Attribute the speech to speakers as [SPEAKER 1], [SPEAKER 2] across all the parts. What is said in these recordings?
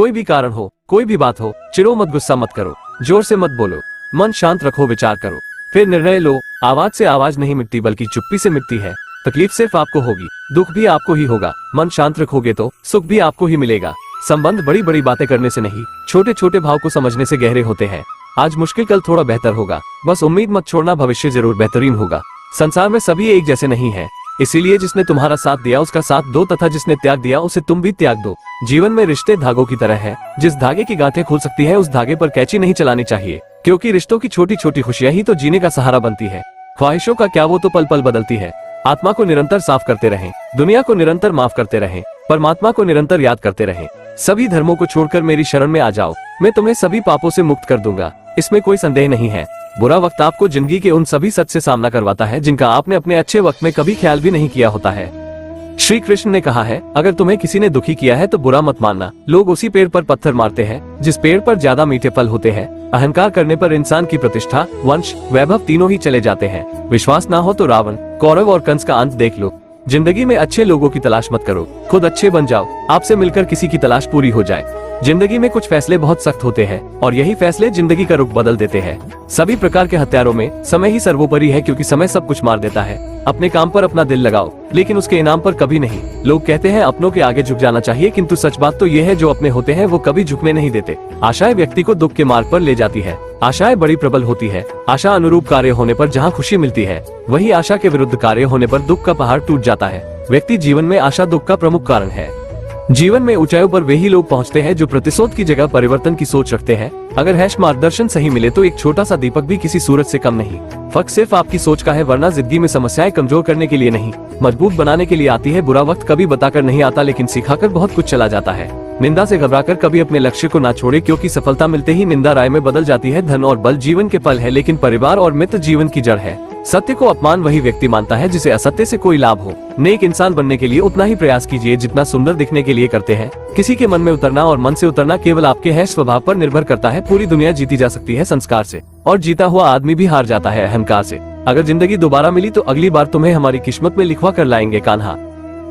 [SPEAKER 1] कोई भी कारण हो, कोई भी बात हो, चिढ़ो मत, गुस्सा मत करो, जोर से मत बोलो, मन शांत रखो, विचार करो, फिर निर्णय लो। आवाज से आवाज नहीं मिटती बल्कि चुप्पी से मिटती है। तकलीफ सिर्फ आपको होगी, दुख भी आपको ही होगा। मन शांत रखोगे तो सुख भी आपको ही मिलेगा। संबंध बड़ी बड़ी बातें करने से नहीं, छोटे छोटे भाव को समझने से गहरे होते हैं। आज मुश्किल, कल थोड़ा बेहतर होगा। बस उम्मीद मत छोड़ना, भविष्य जरूर बेहतरीन होगा। संसार में सभी एक जैसे नहीं है, इसीलिए जिसने तुम्हारा साथ दिया उसका साथ दो, तथा जिसने त्याग दिया उसे तुम भी त्याग दो। जीवन में रिश्ते धागों की तरह है, जिस धागे की गांठें खुल सकती है उस धागे पर कैंची नहीं चलानी चाहिए, क्योंकि रिश्तों की छोटी छोटी खुशियां ही तो जीने का सहारा बनती है। ख्वाहिशों का क्या, वो तो पल पल बदलती है। आत्मा को निरंतर साफ करते रहें, दुनिया को निरंतर माफ करते रहें, परमात्मा को निरंतर याद करते रहें। सभी धर्मों को छोड़कर मेरी शरण में आ जाओ, मैं तुम्हें सभी पापों से मुक्त कर दूंगा, इसमें कोई संदेह नहीं है। बुरा वक्त आपको जिंदगी के उन सभी सच से सामना करवाता है जिनका आपने अपने अच्छे वक्त में कभी ख्याल भी नहीं किया होता है। श्री कृष्ण ने कहा है, अगर तुम्हें किसी ने दुखी किया है तो बुरा मत मानना। लोग उसी पेड़ पर पत्थर मारते हैं जिस पेड़ पर ज्यादा मीठे फल होते हैं। अहंकार करने पर इंसान की प्रतिष्ठा, वंश, वैभव तीनों ही चले जाते हैं। विश्वास ना हो तो रावण, कौरव और कंस का अंत देख लो। जिंदगी में अच्छे लोगों की तलाश मत करो, खुद अच्छे बन जाओ, आपसे मिलकर किसी की तलाश पूरी हो जाए। जिंदगी में कुछ फैसले बहुत सख्त होते हैं और यही फैसले जिंदगी का रुख बदल देते हैं। सभी प्रकार के हथियारों में समय ही सर्वोपरि है, क्योंकि समय सब कुछ मार देता है। अपने काम पर अपना दिल लगाओ, लेकिन उसके इनाम पर कभी नहीं। लोग कहते हैं अपनों के आगे झुक जाना चाहिए, किंतु सच बात तो ये है, जो अपने होते हैं वो कभी झुकने नहीं देते। आशाएं व्यक्ति को दुख के मार्ग पर ले जाती है। आशाएं बड़ी प्रबल होती है। आशा अनुरूप कार्य होने पर जहाँ खुशी मिलती है, वही आशा के विरुद्ध कार्य होने पर दुख का पहाड़ टूट जाता है। व्यक्ति जीवन में आशा दुख का प्रमुख कारण है। जीवन में ऊंचाइयों पर वही लोग पहुंचते हैं जो प्रतिशोध की जगह परिवर्तन की सोच रखते हैं। अगर हैश मार्गदर्शन सही मिले तो एक छोटा सा दीपक भी किसी सूरज से कम नहीं। फर्क सिर्फ आपकी सोच का है, वरना जिंदगी में समस्याएं कमजोर करने के लिए नहीं, मजबूत बनाने के लिए आती है। बुरा वक्त कभी बताकर नहीं आता, लेकिन सिखाकर बहुत कुछ चला जाता है। निंदा से घबराकर कभी अपने लक्ष्य को ना छोड़े, क्योंकि सफलता मिलते ही निंदा राय में बदल जाती है। धन और बल जीवन के फल है, लेकिन परिवार और मित्र जीवन की जड़ है। सत्य को अपमान वही व्यक्ति मानता है जिसे असत्य से कोई लाभ हो। नेक इंसान बनने के लिए उतना ही प्रयास कीजिए जितना सुंदर दिखने के लिए करते हैं। किसी के मन में उतरना और मन से उतरना केवल आपके है स्वभाव पर निर्भर करता है। पूरी दुनिया जीती जा सकती है संस्कार से, और जीता हुआ आदमी भी हार जाता है अहंकार से। अगर जिंदगी दोबारा मिली तो अगली बार तुम्हें हमारी किस्मत में लिखवा कर लाएंगे कान्हा।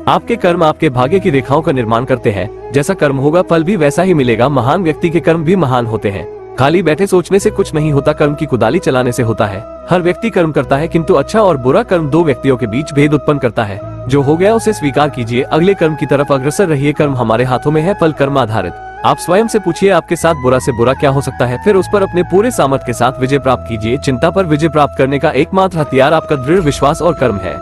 [SPEAKER 1] आपके कर्म आपके भाग्य की रेखाओं का निर्माण करते हैं। जैसा कर्म होगा फल भी वैसा ही मिलेगा। महान व्यक्ति के कर्म भी महान होते हैं। खाली बैठे सोचने से कुछ नहीं होता, कर्म की कुदाली चलाने से होता है। हर व्यक्ति कर्म करता है, किंतु अच्छा और बुरा कर्म दो व्यक्तियों के बीच भेद उत्पन्न करता है। जो हो गया उसे स्वीकार कीजिए, अगले कर्म की तरफ अग्रसर रहिए। कर्म हमारे हाथों में है, फल कर्म आधारित। आप स्वयं से पूछिए आपके साथ बुरा से बुरा क्या हो सकता है, फिर उस पर अपने पूरे सामर्थ्य के साथ विजय प्राप्त कीजिए। चिंता पर विजय प्राप्त करने का एकमात्र हथियार आपका दृढ़ विश्वास और कर्म है।